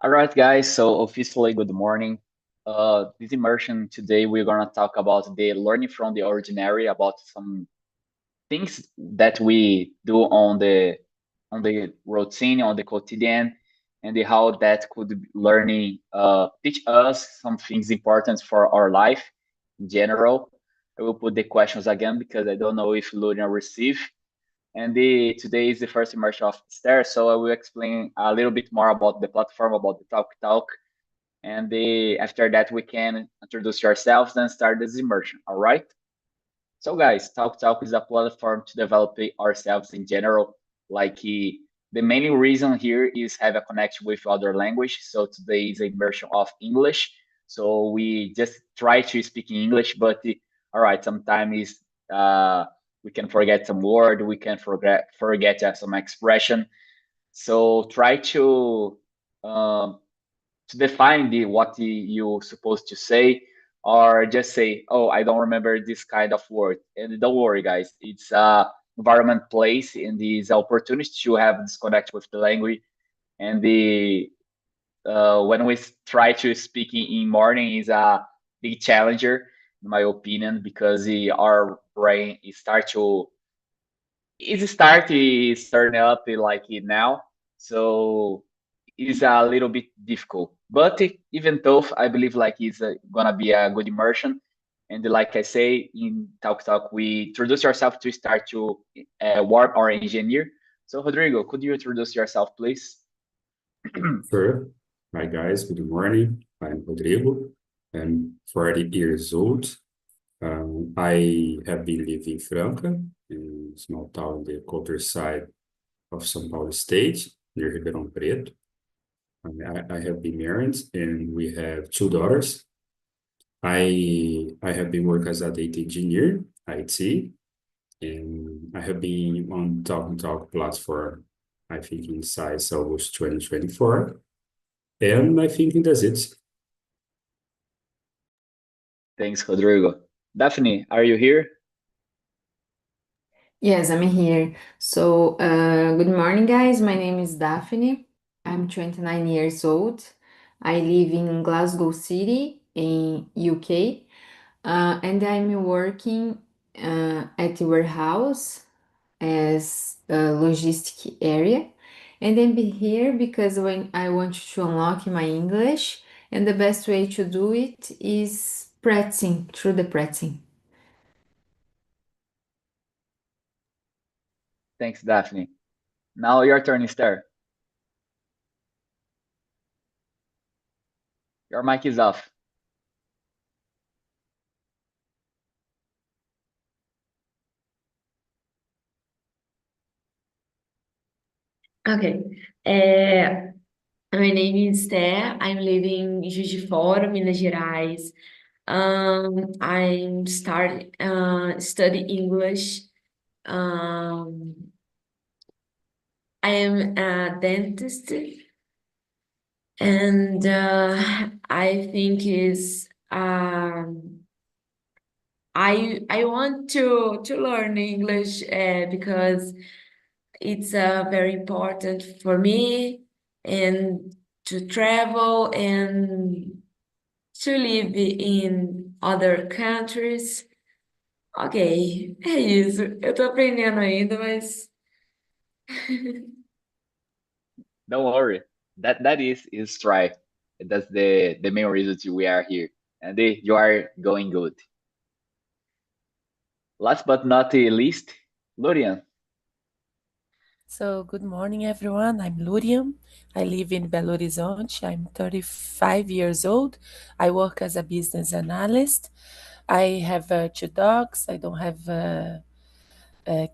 All right, guys. So officially, good morning. This immersion today, we're gonna talk about the learning from the ordinary, about some things that we do on the routine, on the quotidian, and how that could learning teach us some things important for our life in general. I will put the questions again because I don't know if Lurian receive. And today is the first immersion of Stairs, so I will explain a little bit more about the platform, about the Talk, and after that we can introduce yourselves and start this immersion. All right. So guys, Talk is a platform to develop ourselves in general. The main reason here is have a connection with other language. So today is a immersion of English. So we just try to speak in English, but all right, sometimes uh, we can forget some word, we can forget some expression. So try um, to define you're supposed to say, or just say, oh, I don't remember this kind of word. And don't worry, guys, it's a environment place and these opportunity to have this connection with the language. And the when we try to speak in morning is a big challenger, in my opinion, because our brain is starting up like it now. So is a little bit difficult. But even though I believe like it's gonna be a good immersion, and like I say in Talk, we introduce ourselves to start to work our engineer. So Rodrigo, could you introduce yourself, please? Sure. Hi, guys. Good morning. I'm Rodrigo. I'm 40 years old. I have been living in Franca, in a small town in the countryside of São Paulo State, near Ribeirão Preto. I have been married, and we have two daughters. I have been working as a data engineer, IT, and I have been on Talk platform, I think, in size August 2024. And I think that's it. Thanks, Rodrigo. Daphne, are you here? Yes, I'm here. Good morning, guys. My name is Daphne. I'm 29 years old. I live in Glasgow City in UK, and I'm working at the warehouse as a logistic area. And I'm here because when I want to unlock my English, and the best way to do it is practicing through the practicing. Thanks, Daphne. Now your turn, Esther. Your mic is off. Okay. My name is Té. I'm living in Juiz de Fora, Minas Gerais. I'm start study English. I am a dentist, and I think is I want to learn English because it's very important for me and to travel and to live in other countries. Ok, é isso. Eu tô aprendendo ainda, mas Don't worry. That is try. That's the main reason we are here, and you are going good. Last but not the least, Lurian. So, good morning, everyone. I'm Lurian. I live in Belo Horizonte. I'm 35 years old. I work as a business analyst. I have two dogs. I don't have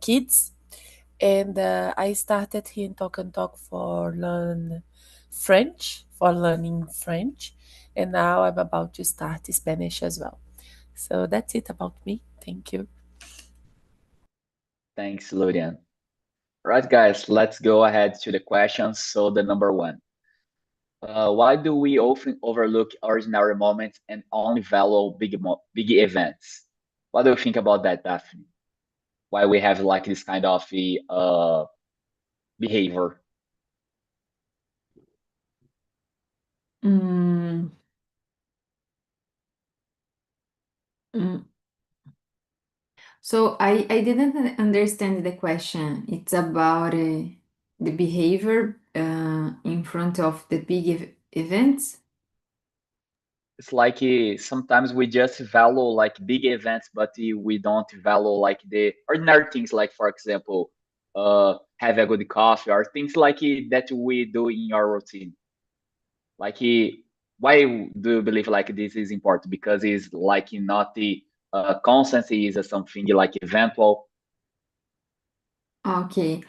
kids. And I started here in Talk and Talk for learning French. And now I'm about to start Spanish as well. So that's it about me. Thank you. Thanks, Lurian. Right, guys, let's go ahead to the questions. So the number one. Why do we often overlook ordinary moments and only value big events? What do you think about that, Daphne? Why we have like this kind of behavior? Mm, mm. So I didn't understand the question. It's about the behavior in front of the big events. It's like sometimes we just value like big events, but we don't value like the ordinary things, like for example, have a good coffee or things like that we do in our routine. Like why do you believe like this is important? Because it's like not the constancy is something like eventual. Okay.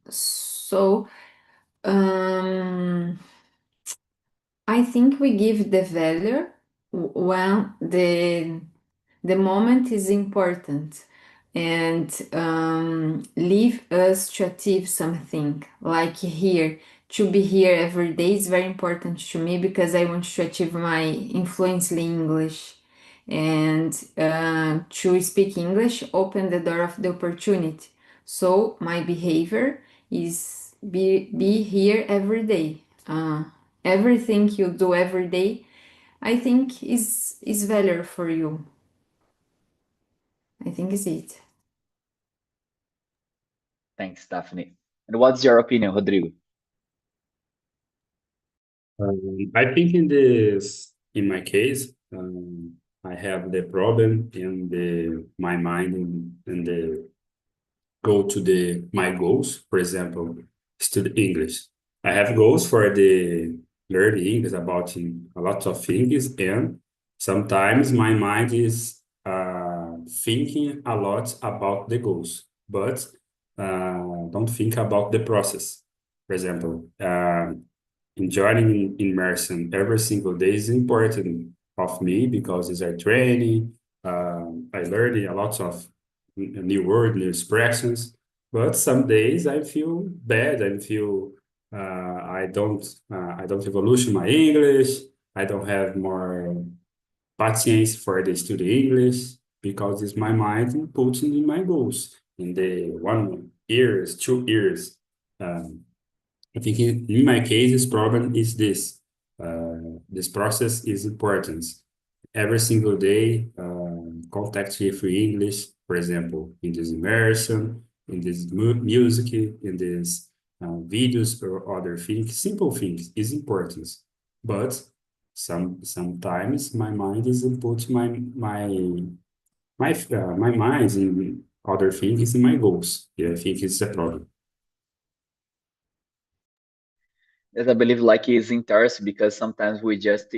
So um, I think we give the value when the moment is important and leave us to achieve something. Like here, to be here every day is very important to me because I want to achieve my influence in English. And to speak English open the door of the opportunity. So my behavior is be here every day. Everything you do every day, I think is value for you. I think is it. Thanks, Stephanie. And what's your opinion, Rodrigo? I think in my case, I have the problem in my mind and the go to my goals. For example, study English. I have goals for the learning English about a lot of things, and sometimes my mind is thinking a lot about the goals, but don't think about the process. For example, enjoying immersion every single day is important of me because it's a training. I learn a lot of new word, new expressions. But some days I feel bad. I feel I don't evolution my English. I don't have more patience for the study English because it's my mind putting in my goals in the 1 years, 2 years. I think in my case, this problem is this. This process is important. Every single day, contact with English, for example, in this immersion, in this music, in this videos or other things, simple things is important. But sometimes my mind is put my mind in other things in my goals. Yeah, I think it's a problem. Yes, I believe like it's interesting because sometimes we just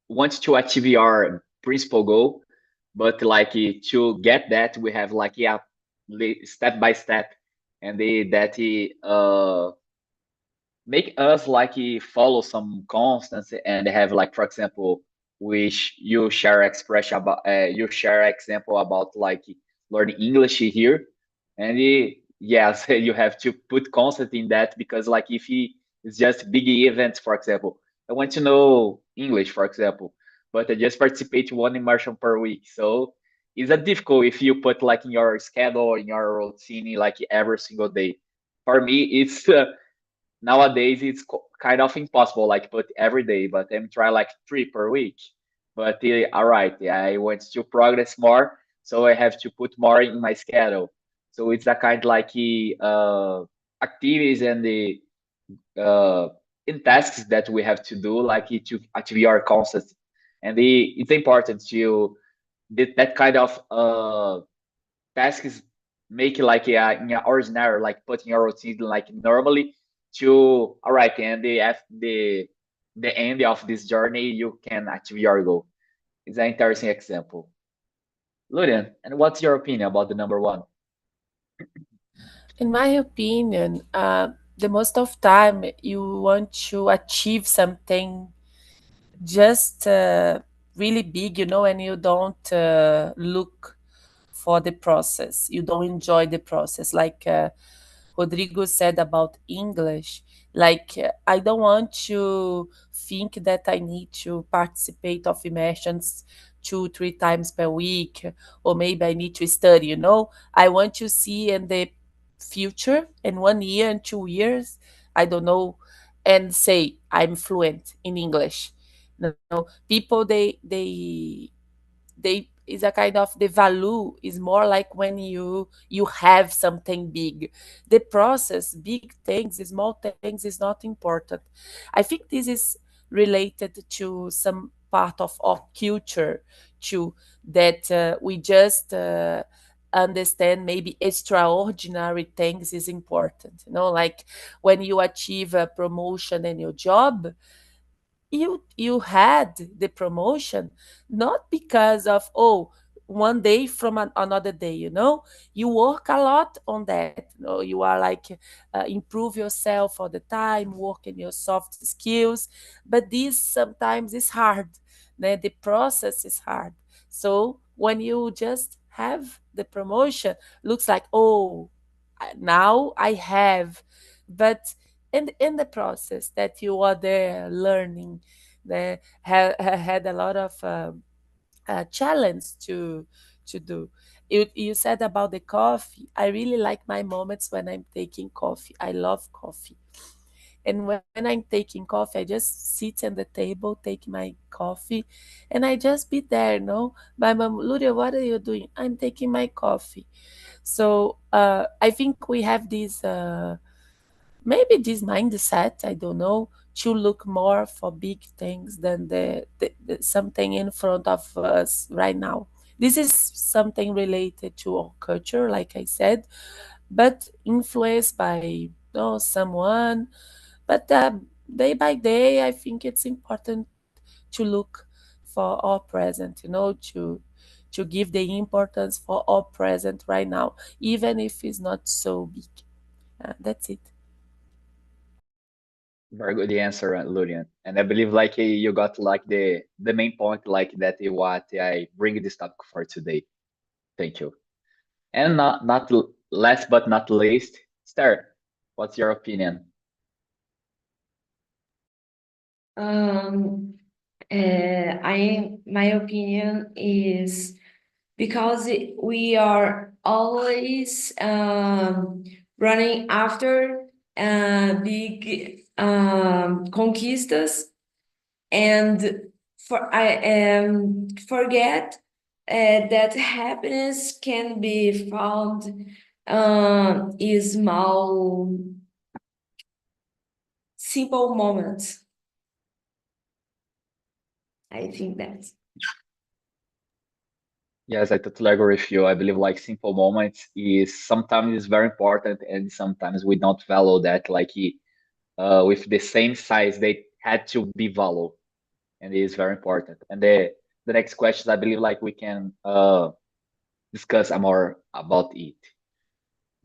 want to achieve our principal goal, but like to get that we have like step by step, and that make us like follow some constants and have like for example which you share expression about you share example about like learning English here, and yes you have to put constant in that because like if it's just big events, for example I want to know English for example, but I just participate one immersion per week, so it's a difficult if you put like in your schedule in your routine like every single day. For me it's nowadays it's kind of impossible like put every day, but I'm trying like 3 per week. But all right, I want to progress more, so I have to put more in my schedule. So it's a kind like activities and the uh, in tasks that we have to do like to achieve our concept, and it's important to that kind of tasks make like in a ordinary like putting your routine like normally to all right, and the end of this journey you can achieve your goal. It's an interesting example. Lurian, and what's your opinion about the number one? In my opinion, the most of time you want to achieve something just really big, and you don't look for the process. You don't enjoy the process. Like Rodrigo said about English, like I don't want to think that I need to participate of immersions 2 3 times per week, or maybe I need to study. I want to see in the future in 1 year and 2 years, I don't know, and say I'm fluent in English. People they is a kind of the value is more like when you have something big. The process, big things, small things is not important. I think this is related to some part of our culture too, that we just understand maybe extraordinary things is important, like when you achieve a promotion in your job, you had the promotion not because of, oh, one day from another day, you work a lot on that, you are like improve yourself all the time, work in your soft skills, but this sometimes is hard, the process is hard. So when you just have the promotion, looks like, oh, now I have, but in the process that you are there learning, that had a lot of challenge to do. You said about the coffee. I really like my moments when I'm taking coffee. I love coffee. And when I'm taking coffee, I just sit at the table, take my coffee, and I just be there, My mom, Luria, what are you doing? I'm taking my coffee. So I think we have this maybe this mindset, I don't know, to look more for big things than the something in front of us right now. This is something related to our culture, like I said, but influenced by someone. But day by day, I think it's important to look for our present, to give the importance for our present right now, even if it's not so big. That's it. Very good answer, Lulian. And I believe like you got like the main point like that is what I bring this topic for today. Thank you. And not last but not least, Esther, what's your opinion? My opinion is because we are always running after big conquistas, and forget that happiness can be found in small, simple moments. I think that's. Yes, I totally agree with you. I believe like simple moments is sometimes is very important, and sometimes we don't value that like with the same size they had to be valued, and it is very important. And the next question, I believe like we can discuss more about it.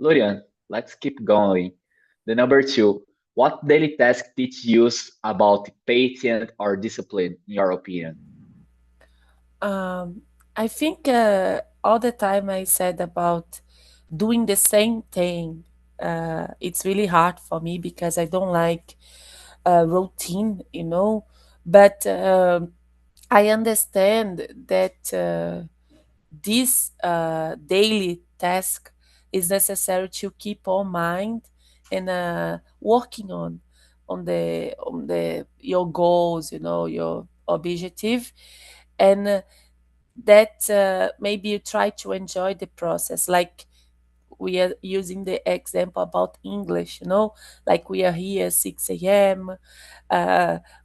Lurian, let's keep going. The number two, what daily task teach you about patience or discipline, in your opinion? I think all the time I said about doing the same thing. It's really hard for me because I don't like routine, But I understand that this daily task is necessary to keep our mind and working on the your goals, your objective, and that maybe you try to enjoy the process, like we are using the example about English, like we are here 6 a.m.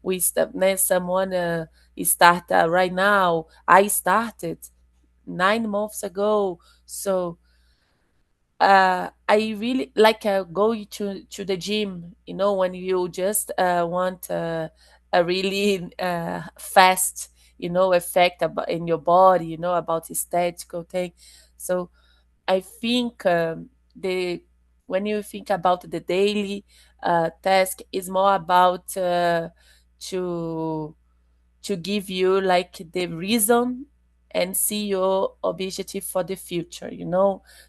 We someone start right now. I started 9 months ago, so I really like going to the gym. When you just want a really fast, effect about in your body. About aesthetical thing. So I think the when you think about the daily task is more about to give you like the reason and see your objective for the future.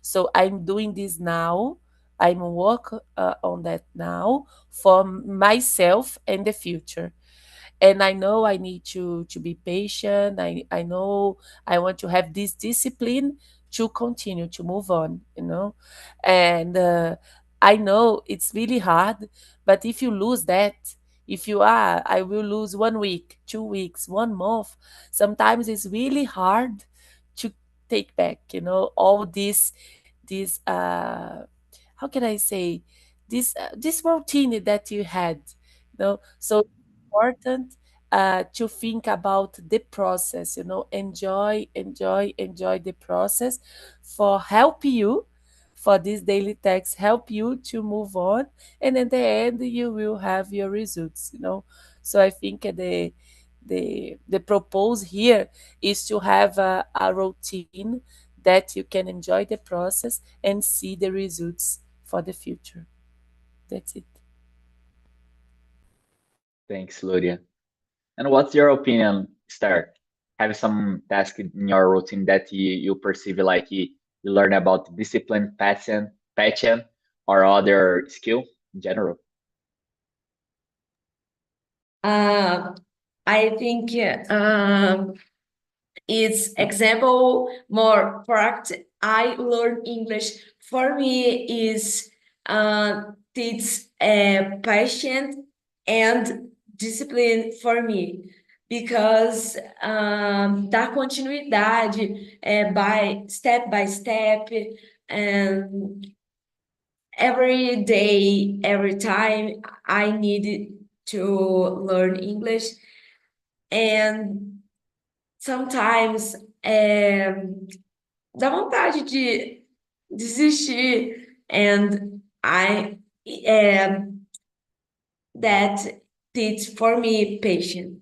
So I'm doing this now. I'm work on that now for myself and the future, and I know I need to be patient. I know I want to have this discipline to continue to move on, and I know it's really hard, but if you lose that, if you are, I will lose 1 week, 2 weeks, 1 month, sometimes it's really hard to take back, all this how can I say, this routine that you had, so important to think about the process, enjoy the process for help you for this daily tasks, help you to move on, and at the end you will have your results. So I think the propose here is to have a routine that you can enjoy the process and see the results for the future. That's it. Thanks, Luria. And what's your opinion, Star? Have some task in your routine that you perceive like you learn about discipline, passion, or other skill in general? I think it's example more practice. I learn English for me is it's patient and discipline for me because dá continuidade by step and every day, every time I needed to learn English and sometimes dá vontade de desistir and I that teach for me patience.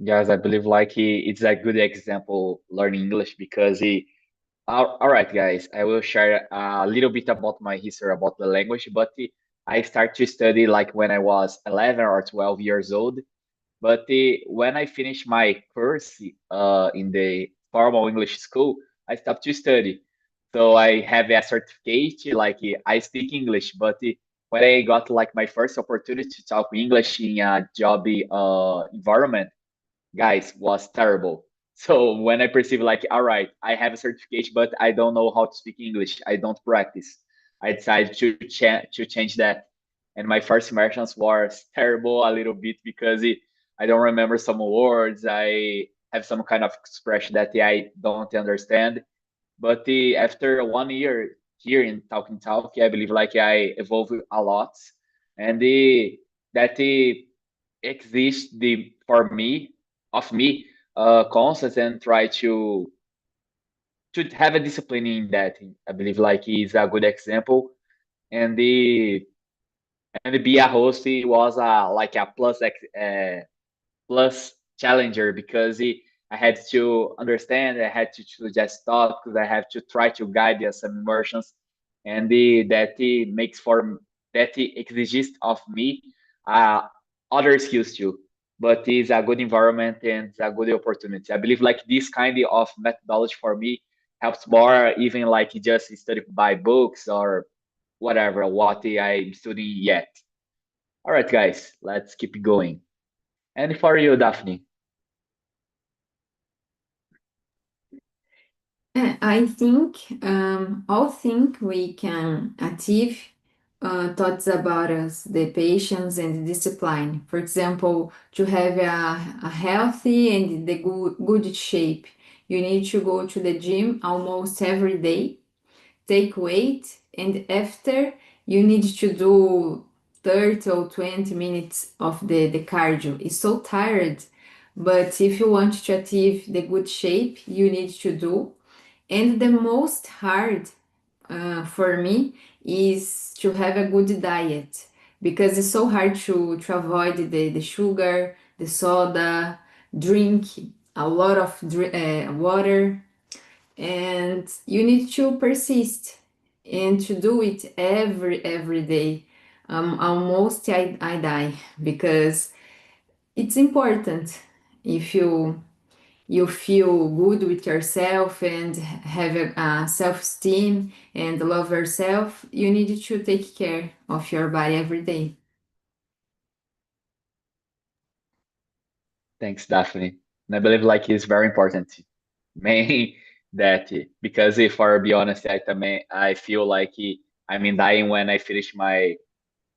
Guys, I believe like it's a good example learning English because all right, guys, I will share a little bit about my history about the language, but I start to study like when I was 11 or 12 years old. But when I finished my course in the formal English school, I stopped to study. So I have a certificate, like I speak English, but when I got like my first opportunity to talk English in a job environment, guys, was terrible. So when I perceive like, all right, I have a certificate, but I don't know how to speak English. I don't practice. I decided to change that, and my first impressions was terrible a little bit because I don't remember some words. I have some kind of expression that I don't understand. But after 1 year here in Talk, I believe like I evolved a lot, and that exists for me of me constant and try to have a discipline in that. I believe like is a good example, and the be a host was a like a plus challenger because I had to understand, I had to suggest thoughts, I have to try to guide some immersions, and that makes for that exiges of me uh, other skills too. But it's a good environment and it's a good opportunity. I believe like this kind of methodology for me helps more even like just study by books or whatever what I'm studying yet. All right, guys, let's keep going. And for you, Daphne. I think all think we can achieve thoughts about us, the patience and discipline. For example, to have a healthy and the good shape, you need to go to the gym almost every day, take weight, and after you need to do 30 or 20 minutes of the cardio. It's so tired, but if you want to achieve the good shape, you need to do. And the most hard for me is to have a good diet because it's so hard to avoid the sugar, the soda, drink a lot of water, and you need to persist and to do it every day. Almost I die because it's important if you feel good with yourself and have a self-esteem and love yourself, you need to take care of your body every day. Thanks, Daphne. And I believe like it's very important. Main that because if I be honest, I feel like I'm dying when I finish my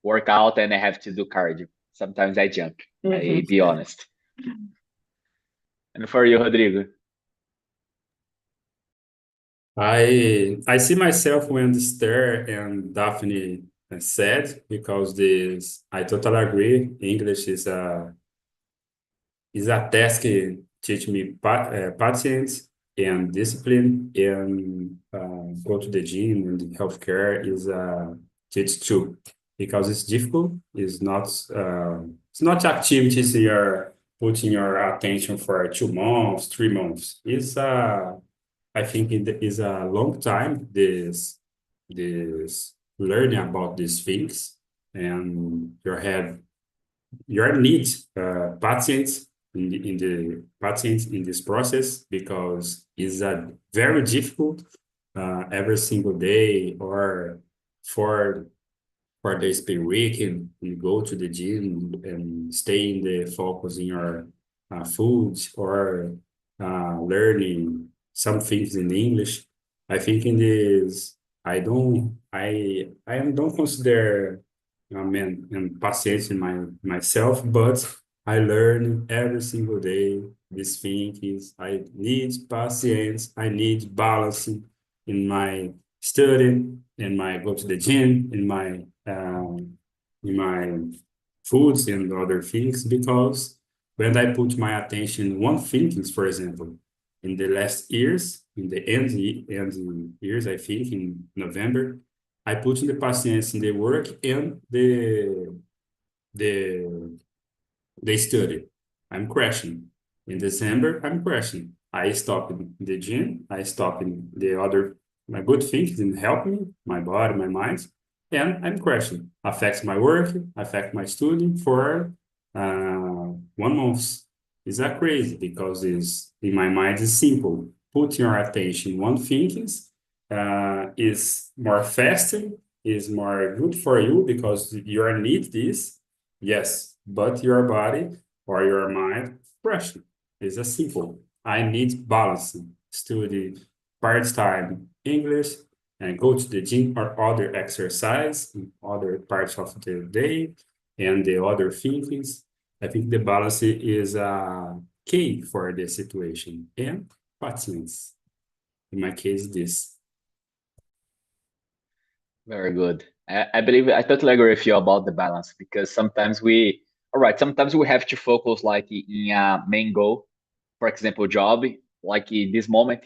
workout and I have to do cardio. Sometimes I jump. I be honest. And for you, Rodrigo? I see myself when Esther and Daphne said, because this I totally agree. English is a task teach me patience and discipline, and go to the gym and healthcare is teach too, because it's difficult. It's not activities you're putting your attention for 2 months, 3 months. I think it is a long time, this learning about these things, and your needs patience in the patience in this process, because it's a very difficult every single day or for 4 days per week, and you go to the gym and stay in the focus in your food or learning some things in English. I think in this, I don't consider and patience in myself, but I learn every single day. This thing is I need patience, I need balancing in my study, in my go to the gym, in my foods and other things, because when I put my attention in one thing, for example, in the last years, in the end years, I think in November, I put in the patience in the work and the study. I'm crashing. In December, I'm crashing. I stop in the gym. I stop in the other my good things and help me, my body, my mind, and I'm crashing. Affects my work, affect my study for 1 month. It's that crazy, because it's in my mind is simple. Put your attention one thing is more faster, is more good for you because you need this, yes, but your body or your mind pressure is a simple. I need balance, study part-time English and go to the gym or other exercise in other parts of the day and the other things. I think the balance is key for the situation, and patience. In my case, this. Very good. I believe I totally agree with you about the balance, because sometimes sometimes we have to focus like in a main goal. For example, job, like in this moment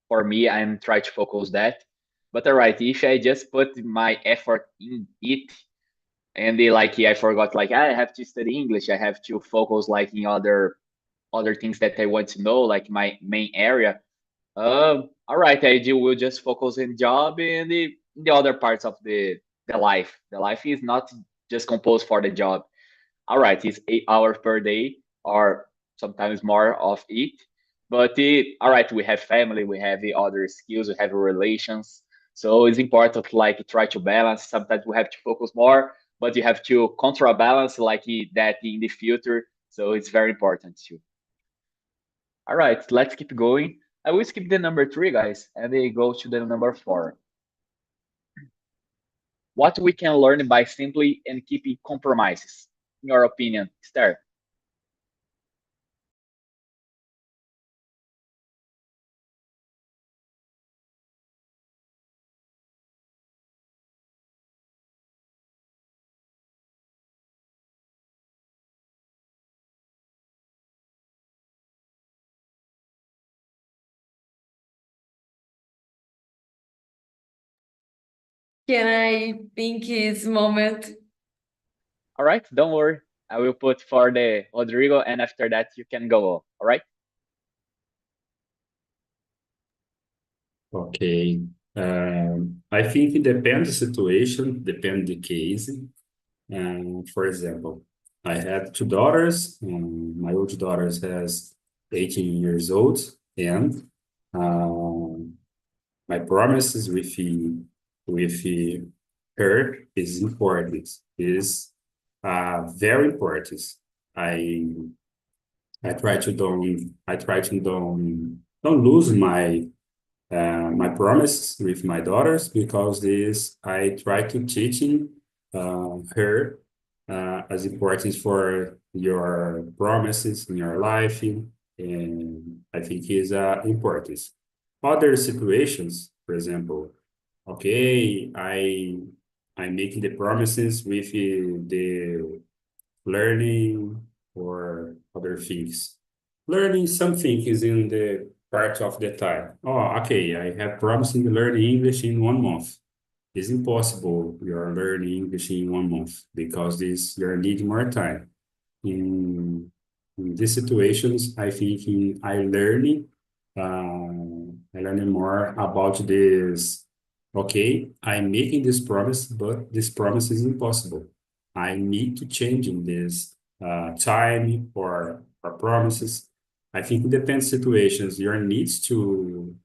for me, I'm trying to focus that. But all right, if I just put my effort in it and I forgot, like I have to study English, I have to focus like in other things that I want to know, like my main area. All right, will just focus in job and the other parts of the life. The life is not just composed for the job. All right, it's 8 hours per day or sometimes more of it. But all right, we have family, we have the other skills, we have relations. So it's important to like try to balance. Sometimes we have to focus more, but you have to counterbalance like that in the future. So it's very important too. All right, let's keep going. I will skip the number 3, guys, and they go to the number 4. What we can learn by simply and keeping compromises, in your opinion, Esther? Can I think his moment? All right, don't worry. I will put for the Rodrigo, and after that you can go. All right. Okay. I think it depends the situation, depends the case. For example, I had 2 daughters. My oldest daughter has 18 years old, and my promises with her is important. Is very important. I I try to don't lose my promise with my daughters, because this I try to teaching her as importance for your promises in your life, and I think is importance. Other situations, for example, okay, I'm making the promises with the learning or other things. Learning something is in the part of the time. Oh, okay, I have promised to learn English in 1 month. It's impossible you are learning English in 1 month because this you need more time. In, in these situations, I think I learning more about this. Okay, I'm making this promise, but this promise is impossible. I need to change in this time or promises. I think it depends situations. To your needs to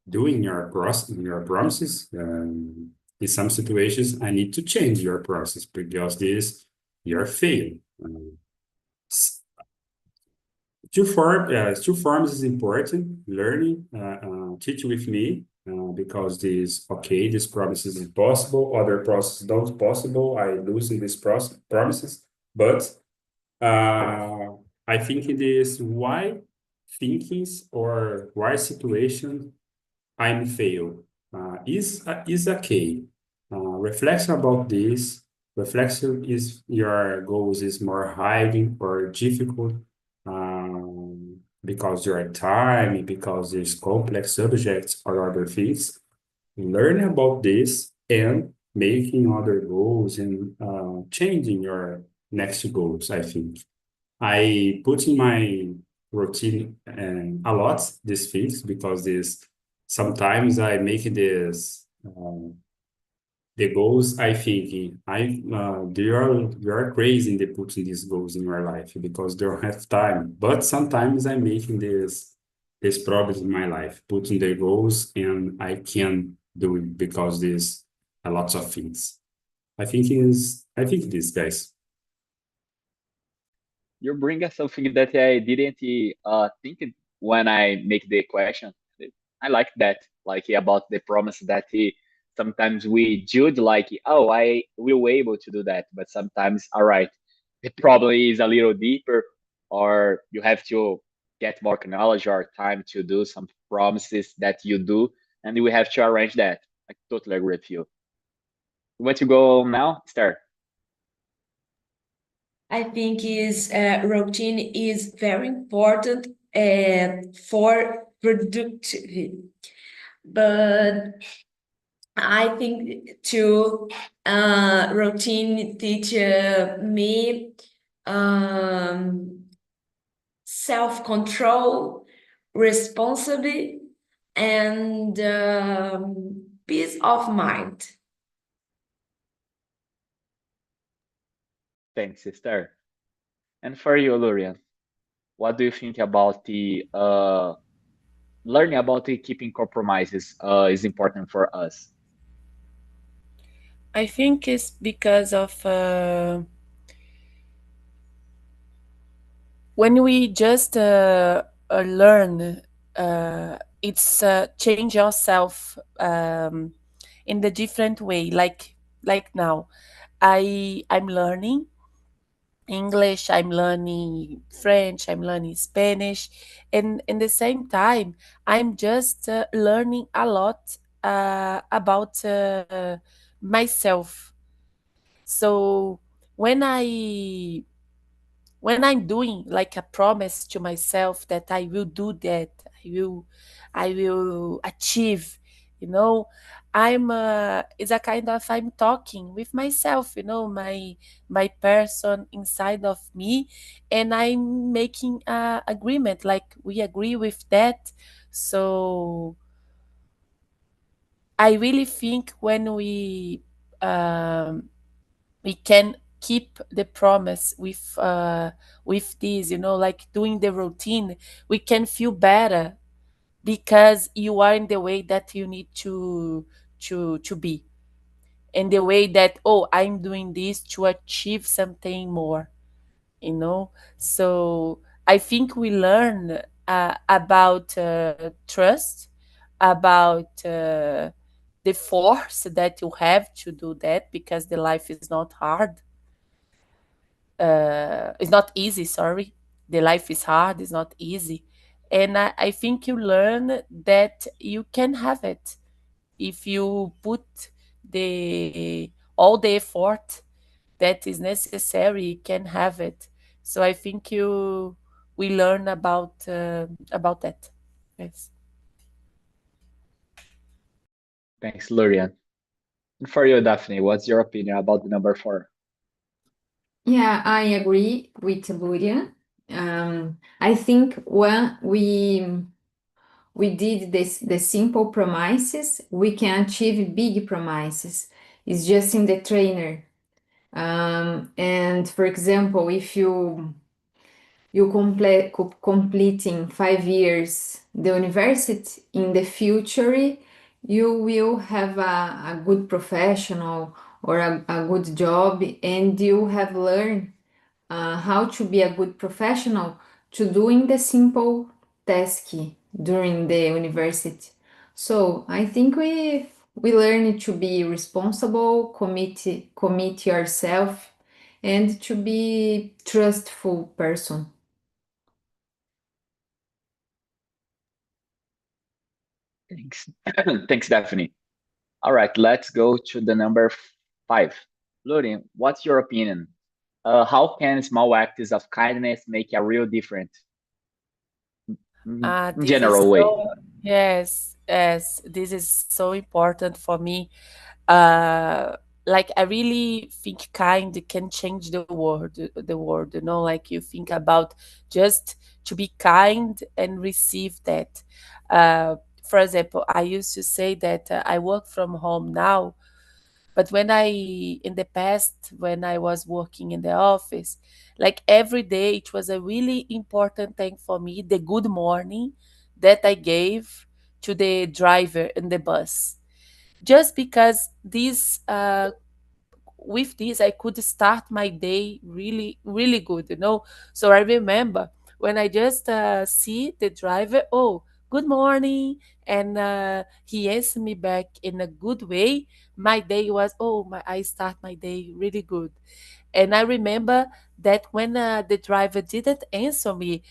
doing your promises. In some situations, I need to change your process because this you're failing. Two forms is important. Learning, teach with me because this promise is possible. Other process don't possible. I losing these promises, but I think it is why thinkings or why situation I'm fail is okay. Reflection about this. Reflection is your goals is more hiding or difficult because your time, because there's complex subjects or other things. Learn about this and making other goals and changing your next goals, I think. I put in my routine a lot these things because this sometimes I make this the goals I think you're crazy in the putting these goals in your life because they don't have time. But sometimes I'm making this problems in my life, putting the goals and I can do it because there's a lots of things. I think this guys. You bring us something that I didn't think when I make the question. I like that, like about the promise that sometimes we judge like, oh, I will able to do that, but sometimes, all right, the problem is a little deeper, or you have to get more knowledge or time to do some promises that you do, and we have to arrange that. I totally agree with you. You want to go now? Start. I think routine is very important for productivity, but I think too routine teach me self-control, responsibility, and peace of mind. Thanks, sister. And for you, Lurian, what do you think about the learning about the keeping compromises is important for us? I think it's because of when we just learn, it's change yourself in the different way. Like now, I'm learning English, I'm learning French, I'm learning Spanish, and in the same time, I'm just learning a lot about myself. So when I when I'm doing like a promise to myself that I will do that, I will achieve, you know, it's a kind of I'm talking with myself, my person inside of me, and I'm making a agreement, like we agree with that. So I really think when we can keep the promise with this, like doing the routine, we can feel better because you are in the way that you need to be, in the way that, oh, I'm doing this to achieve something more. So I think we learn about trust, about the force that you have to do that, because the life is not hard. It's not easy, sorry. The life is hard, it's not easy. And I think you learn that you can have it if you put the all the effort that is necessary, you can have it. So I think we learn about that. Yes. Thanks, Lurian. And for you, Daphne, what's your opinion about the number 4? Yeah, I agree with Luria. I think when we did the simple promises, we can achieve big promises. It's just in the trainer. And for example, if you completing 5 years the university, in the future you will have a good professional or a good job, and you have learned how to be a good professional to doing the simple task during the university. So I think we learn to be responsible, commit yourself, and to be trustful person. Thanks. Thanks, Daphne. All right, let's go to the number 5. Lurian, what's your opinion? How can small acts of kindness make a real difference? In This is general way. so, yes, yes, this is so important for me. Uh, like I really think kind can change the world, you know, like you think about just to be kind and receive that. Uh, for example, I used to say that I work from home now, but in the past, when I was working in the office, like every day, it was a really important thing for me, the good morning that I gave to the driver in the bus. Just because with this, I could start my day really, really good, you know. So I remember when I just see the driver, oh, good morning, and he answered me back in a good way. My day was, I start my day really good. And I remember that when the driver didn't answer me,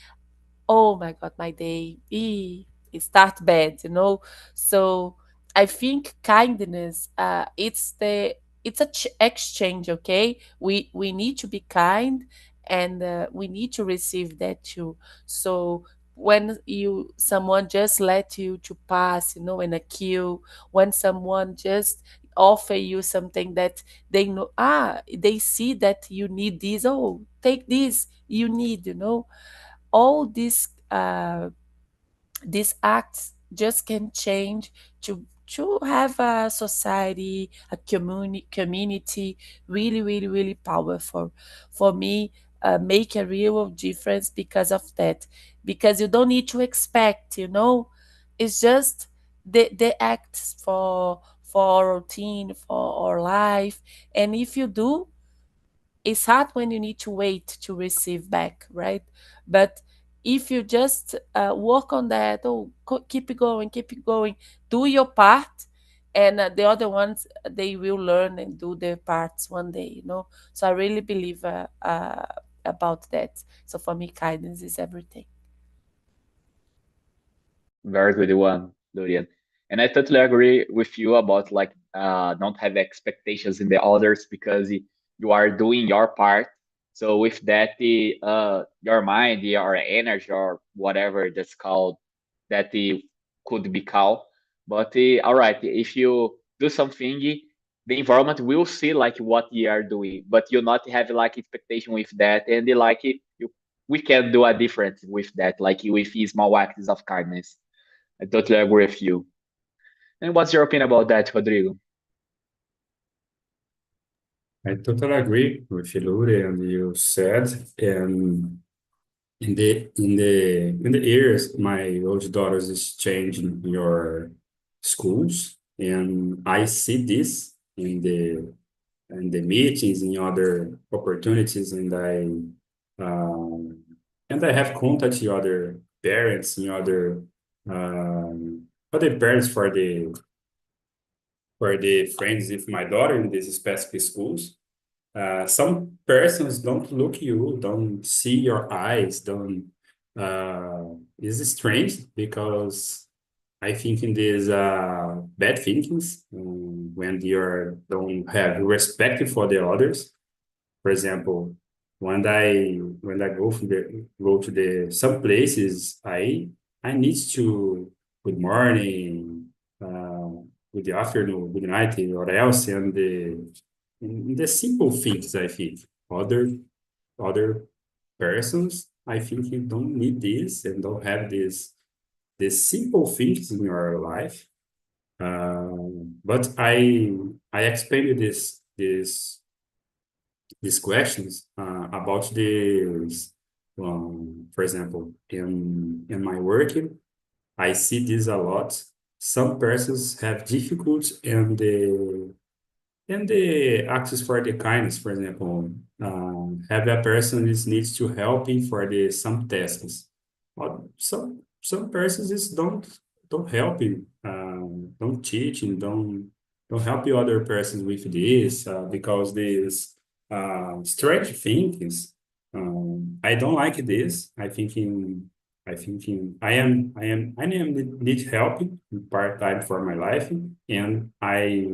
oh my god, my day it start bad, you know. So I think kindness, it's a exchange. Okay, we need to be kind, and we need to receive that too. So when you someone just let you to pass, you know, in a queue, when someone just offer you something that they know, they see that you need this, oh, take this, you need, you know, all these acts just can change to have a society, a community really, really, really powerful. For me, make a real difference because of that. Because you don't need to expect, you know, it's just the acts for our routine, for our life. And if you do, it's hard when you need to wait to receive back, right? But if you just work on that, keep it going, keep it going, do your part, and the other ones, they will learn and do their parts one day, you know. So I really believe about that. So for me, kindness is everything. Very good one, Dorian. And I totally agree with you about like not have expectations in the others, because you are doing your part. So with that, your mind, your energy, or whatever that's called, that could be called. But all right, if you do something, the environment will see like what you are doing, but you not have like expectation with that, and like we can do a difference with that, like with small acts of kindness. I totally agree with you. And what's your opinion about that, Rodrigo? I totally agree with Iluri and you said. And in the years, my old daughters is changing your schools, and I see this in the meetings, in other opportunities, and I um, and I have contacted other parents and other parents for the friends of my daughter in these specific schools. Some persons don't look you, don't see your eyes, don't. It's strange because I think in these bad thinkings when you don't have respect for the others. For example, when I go to the some places, I need to good morning, good afternoon, good night, or else, and the simple things I think other persons I think you don't need this and don't have these simple things in your life. But I explained these questions about this. For example, in my work, I see this a lot. Some persons have difficulty and the access for the kindness. For example, have a person is needs to helping for the some tasks. But some persons is don't help you, don't teach and don't help you other persons with this because this strange thinkings. I don't like this. I am need help part time for my life, and I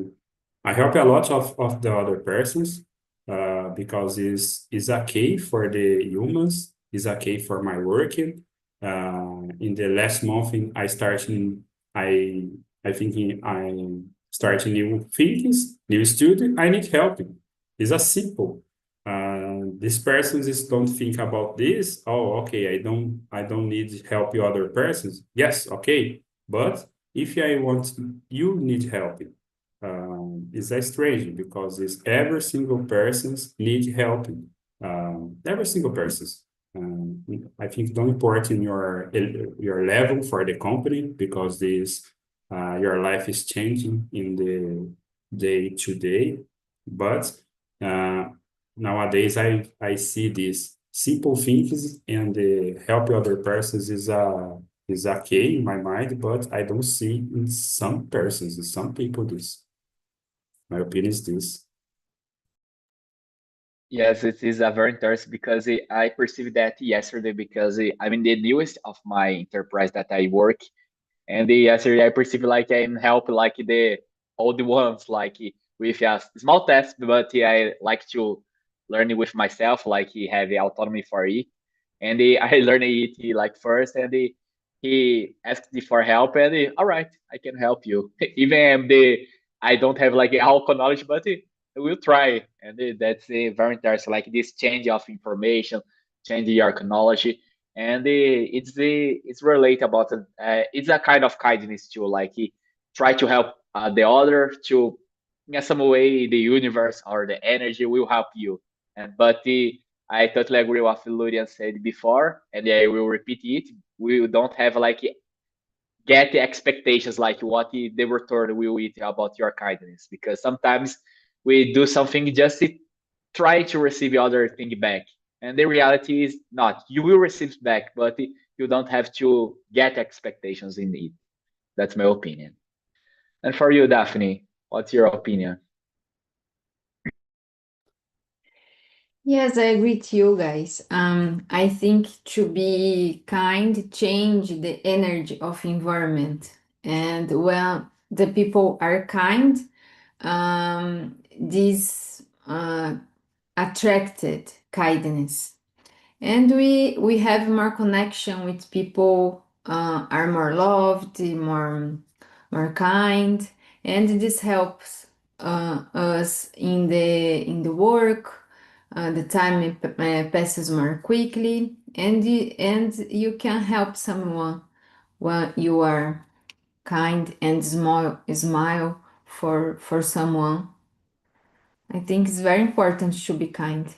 help a lot of the other persons because is okay for the humans, is okay for my working. In the last month, I I thinking I starting new thinkings, new student. I need help. It's a simple. These persons is don't think about this. Oh, okay. I don't need help you other persons. Yes, okay. But if I want you need help, is a strange because it's every single person's need help. Every single person's. I think don't import in your level for the company because this your life is changing in the day to day. But nowadays I see these simple things and the help other persons is okay in my mind, but I don't see in some persons, in some people this. My opinion is this. Yes, it is a very interesting because I perceived that yesterday because I'm in the newest of my enterprise that I work, and yesterday I perceived like I can help like the old ones like with a small task, but I like to learn it with myself, like he have autonomy for it, and I learned it like first, and he asked me for help, and all right, I can help you, even I don't have like all knowledge, but we'll try, and that's very interesting, like this change of information, change your knowledge, and it's relate about it's a kind of kindness too, like he try to help the other to in some way the universe or the energy will help you, and but I totally agree with what Lurian said before, and I will repeat it. We don't have like get the expectations like what the return will be about your kindness, because sometimes we do something just to try to receive the other thing back, and the reality is not, you will receive back, but you don't have to get expectations in it. That's my opinion. And for you, Daphne, what's your opinion? Yes, I agree with you guys. I think to be kind change the energy of environment. And when the people are kind, this attracted kindness. And we have more connection with people, are more loved, more kind, and this helps us in the work. The time passes more quickly, and you can help someone when you are kind and smile for someone. I think it's very important to be kind.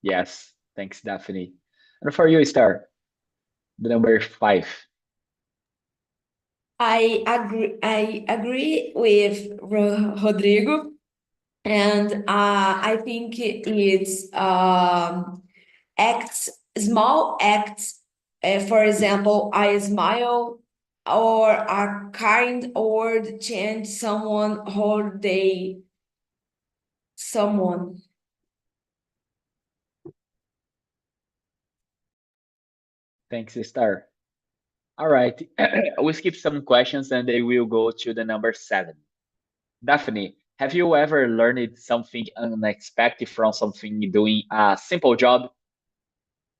Yes, thanks, Daphne. And for you, Star, the number 5. I agree with Rodrigo. And I think it's acts, small acts. For example, I smile or a kind word change someone whole day. Someone. Thanks, Star. All right, we'll skip some questions and they will go to the number 7. Daphne, have you ever learned something unexpected from something doing a simple job,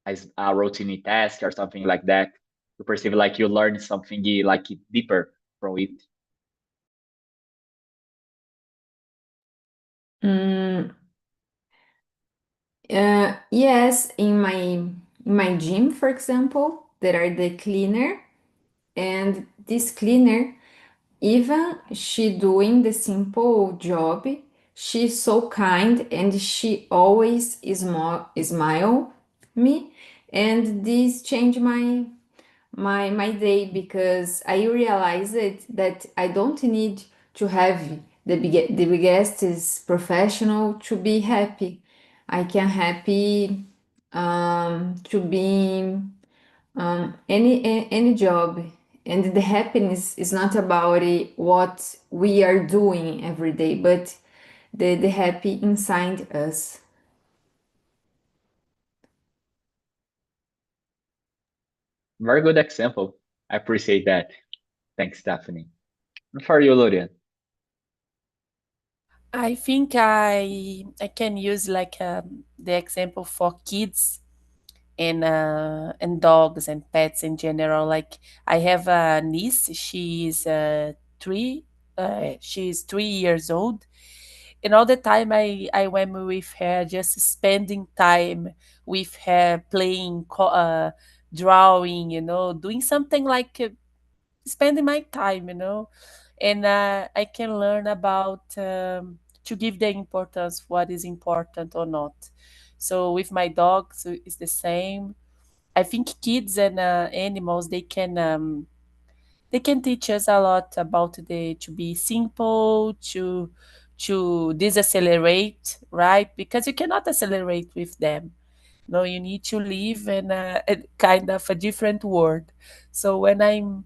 as a routine task or something like that? You perceive like you learned something like deeper from it. Yes, in my gym, for example, there are the cleaner, and this cleaner, even she doing the simple job, she's so kind and she always smile me, and this changed my day because I realized that I don't need to have the biggest is professional to be happy. I can happy to be any job, and the happiness is not about what we are doing every day, but the happy inside us. Very good example. I appreciate that. Thanks, Daphne. And for you, Lurian. I think I can use like the example for kids and dogs and pets in general. Like I have a niece. She's 3. She's 3 years old, and all the time I went with her, just spending time with her, playing, drawing. Doing something like spending my time. And I can learn about to give the importance what is important or not. So with my dogs, it's the same. I think kids and animals, they can teach us a lot about the to be simple, to decelerate, right? Because you cannot accelerate with them. No, you need to live in a kind of a different world. So when I'm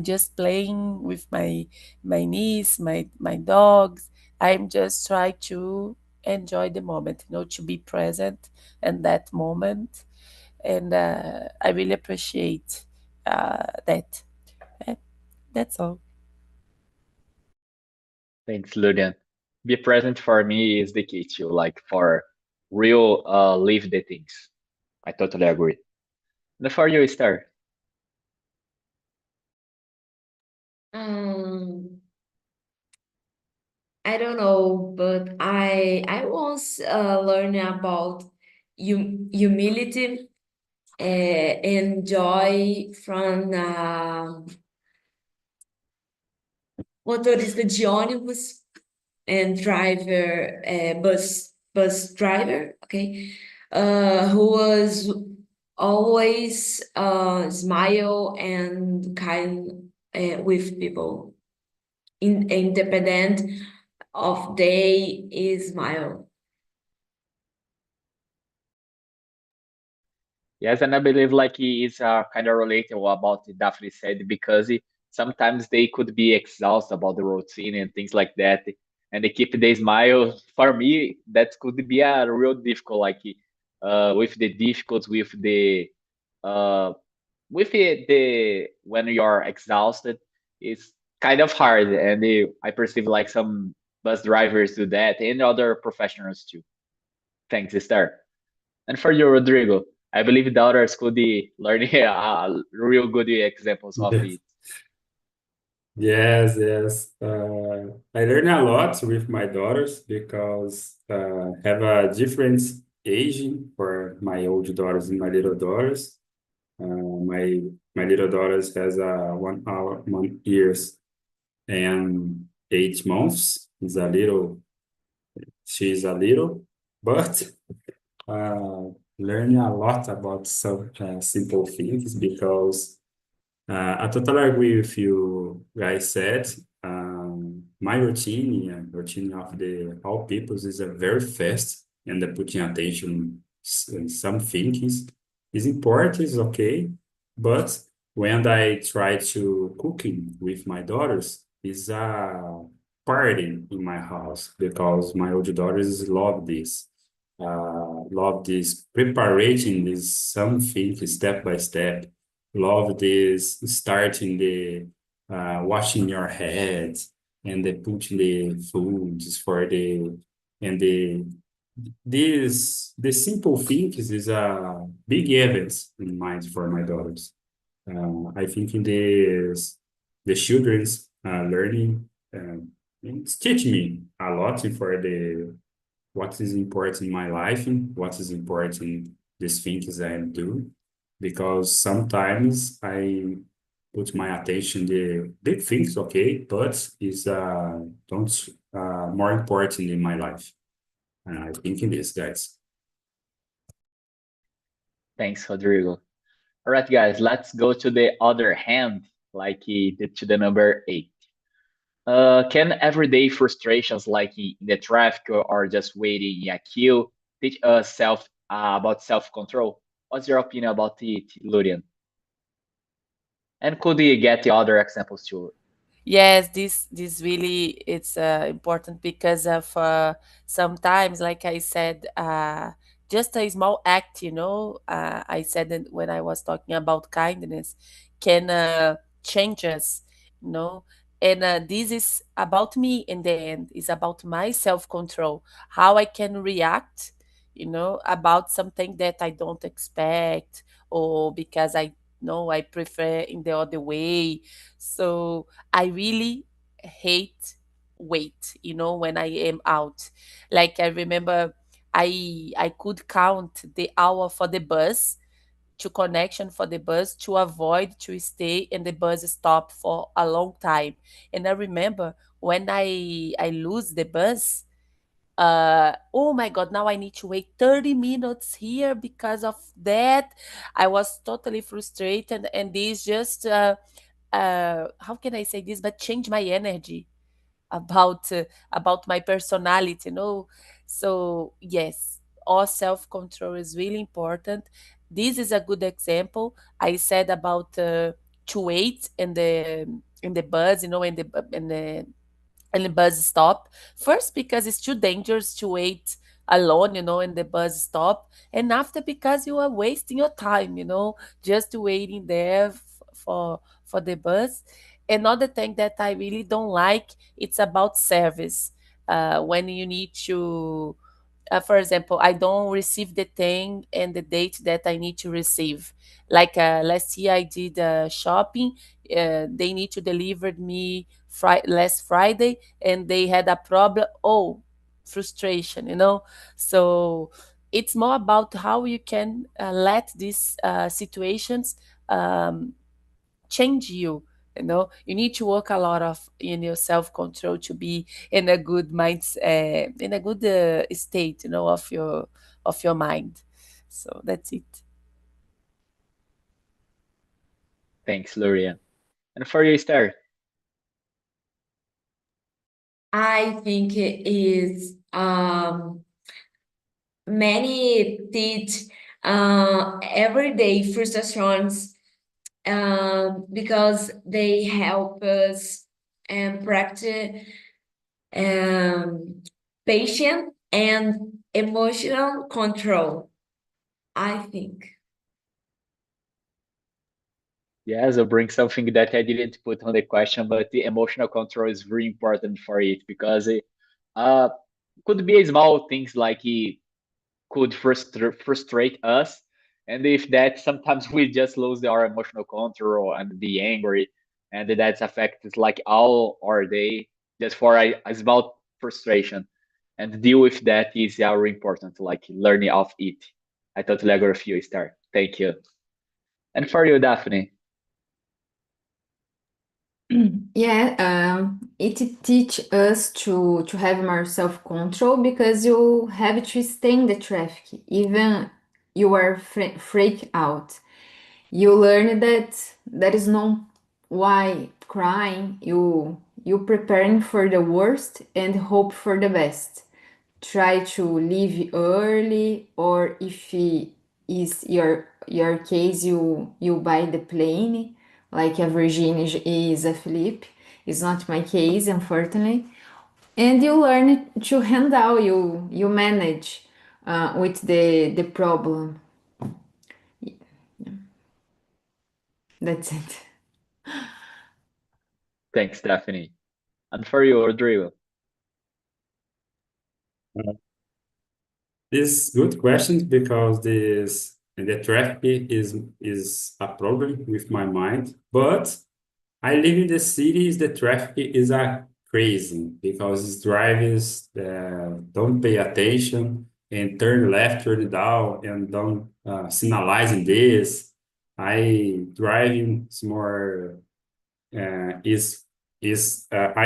just playing with my niece, my dogs. I'm just trying to enjoy the moment, to be present in that moment, and I really appreciate that. Uh, That's all. Thanks, Lurian. Be present for me is the key to like for real live the things. I totally agree. And for you, Star. Um, I don't know, but I once learned about humility and joy from motorista de ônibus and driver, bus driver, okay, who was always smile and kind with people, independent of day is smile. Yes, and I believe like it's kind of related what about Daphne said because sometimes they could be exhausted about the routine and things like that, and they keep the smile. For me, that could be a real difficult, like with the difficulties uh, with the when you're exhausted, it's kind of hard, and I perceive like some bus drivers do that and other professionals too. Thanks, Esther. And for you, Rodrigo, I believe daughters could be learning real good examples of Yes, it. yes, yes. I learn a lot with my daughters because have a different aging for my old daughters and my little daughters. My little daughters has 1 years and 8 months. She's a little, but uh, learning a lot about some simple things because I totally agree with you guys said. my routine of the all peoples is a very fast and the putting attention in some things is important, is okay, but when I try to cooking with my daughters, is a party in my house because my old daughters love this preparation, this something step by step, love this starting the washing your head and the putting the foods for the and the simple things is a big event in mind for my daughters. I think in this the children's learning it's teach me a lot for the what is important in my life, what is important in these things I do, because sometimes I put my attention the big things, okay, but is don't more important in my life. And I think in this, guys. Thanks, Rodrigo. All right, guys, let's go to the other hand, like to the number 8. Can everyday frustrations like in the traffic or just waiting in a queue teach us about self-control? What's your opinion about it, Lurian? And could you get the other examples too? Yes, this really it's important because of sometimes, like I said, just a small act, I said that when I was talking about kindness, can change us, you know. And this is about me in the end. It's about my self control, how I can react, about something that I don't expect, or because I know I prefer in the other way. So I really hate wait, when I am out. Like I remember I could count the hour for the bus, to connection for the bus, to avoid to stay in the bus stop for a long time. And I remember when I lose the bus, oh my god, now I need to wait 30 minutes here because of that. I was totally frustrated, and this just how can I say this, but change my energy about my personality, So yes, all self control is really important. This is a good example. I said about to wait in the bus, in the bus stop. First, because it's too dangerous to wait alone, in the bus stop. And after, because you are wasting your time, just waiting there for the bus. Another thing that I really don't like, it's about service. When you need to, for example, I don't receive the thing and the date that I need to receive. Like last year, I did shopping. They need to deliver me last Friday, and they had a problem. Oh, frustration, So it's more about how you can let these situations um, change you. You need to work a lot of in your self control to be in a good mind, in a good state, of your mind. So that's it. Thanks, Lurian. And for you, Esther? I think it is many teach everyday frustrations because they help us and practice patience and emotional control, I think. Yes, I'll bring something that I didn't put on the question, but the emotional control is very important for it because it uh, could be small things like it could frustrate us. And if that, sometimes we just lose our emotional control and be angry. And that's affects like all our day just for a small frustration. And deal with that is very important, like learning of it. I totally agree with you, Star. Thank you. And for you, Daphne. Yeah, it teach us to have more self-control because you have to stay in the traffic, even you are freak out. You learn that there is no why crying. you preparing for the worst and hope for the best. Try to leave early, or if it is your case, you buy the plane, like a Virginia is a Felipe. It's not my case, unfortunately. And you learn to handle, you manage with the problem. That's it. Thanks, Stephanie. And for you, Rodrigo. This good question because the traffic is a problem with my mind, but I live in the cities. The traffic is a crazy because drivers don't pay attention and turn left, turn down, and don't signalizing this. Driving is more I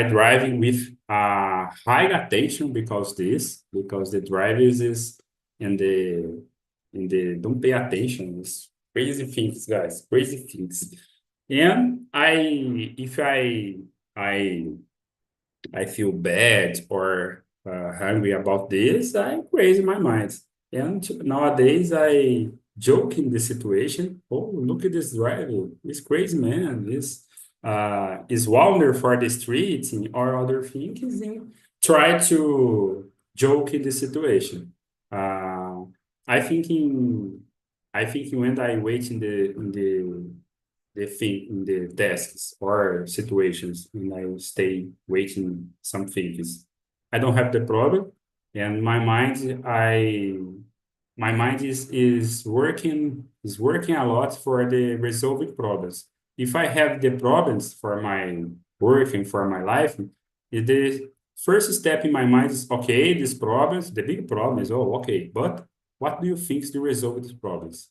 driving with high attention because the drivers is in the don't pay attention. It's crazy things, guys, crazy things. And I feel bad or hungry about this, I crazy my mind. And nowadays I joke in the situation. Oh, look at this driver. He's crazy, man. Is wander for the streets or other things and try to joke in the situation. I think when I wait in the tasks or situations and I stay waiting some things, I don't have the problem, and my mind is working a lot for the resolving problems. If I have the problems for my work and for my life, the first step in my mind is, okay, these problems, the big problem is, oh, okay, but what do you think is to resolve these problems?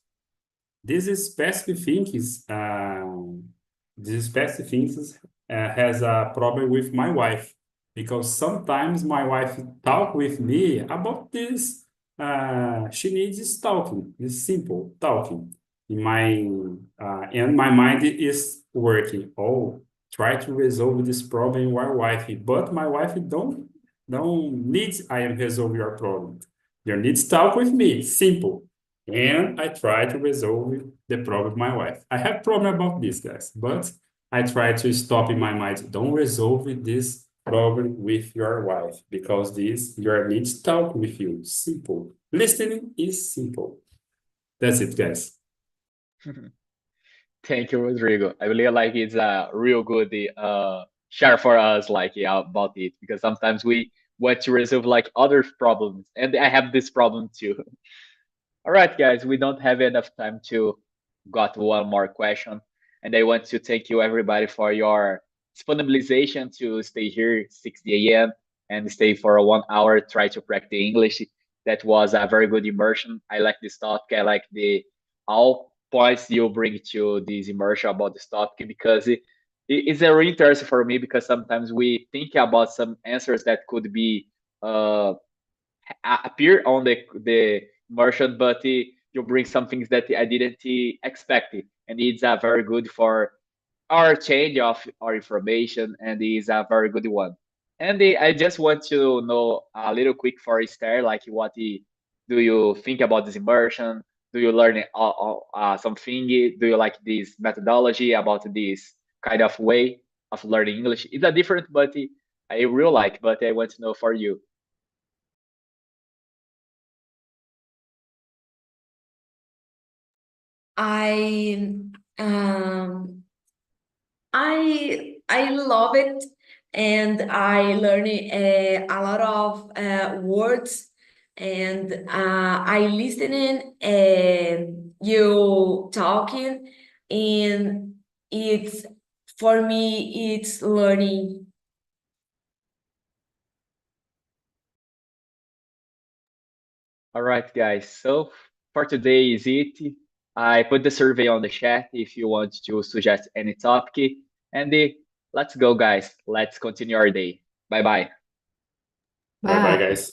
This is specific things. Has a problem with my wife because sometimes my wife talk with me about this. She needs talking. It's simple talking. And my mind is working. Oh, try to resolve this problem with my wife, but my wife don't need I am resolve your problem. You need to talk with me. Simple. And I try to resolve the problem with my wife. I have problem about this, guys, but I try to stop in my mind. Don't resolve this problem with your wife because your needs talk with you. Simple. Listening is simple. That's it, guys. Thank you, Rodrigo. I really like it's a real good share for us, like about it, because sometimes we want to resolve like other problems, and I have this problem too. All right, guys, we don't have enough time to got one more question, and I want to thank you everybody for your disponibilization to stay here 6 a.m. and stay for 1 hour, try to practice English. That was a very good immersion. I like this topic. I like the all points you bring to this immersion about this topic because it's a really interesting for me because sometimes we think about some answers that could be appear on the immersion, but you bring some things that I didn't expect, and it's very good for our change of our information, and is a very good one. And I just want to know a little quick for Esther, like do you think about this immersion? Do you learn something? Do you like this methodology about this kind of way of learning English? It's a different, but I really like. But I want to know for you. I I love it, and I learn a lot of words, and I listening and you talking, and it's for me it's learning. All right, guys. So for today is it. I put the survey on the chat if you want to suggest any topic. And let's go, guys. Let's continue our day. Bye bye. Bye bye, Bye. guys.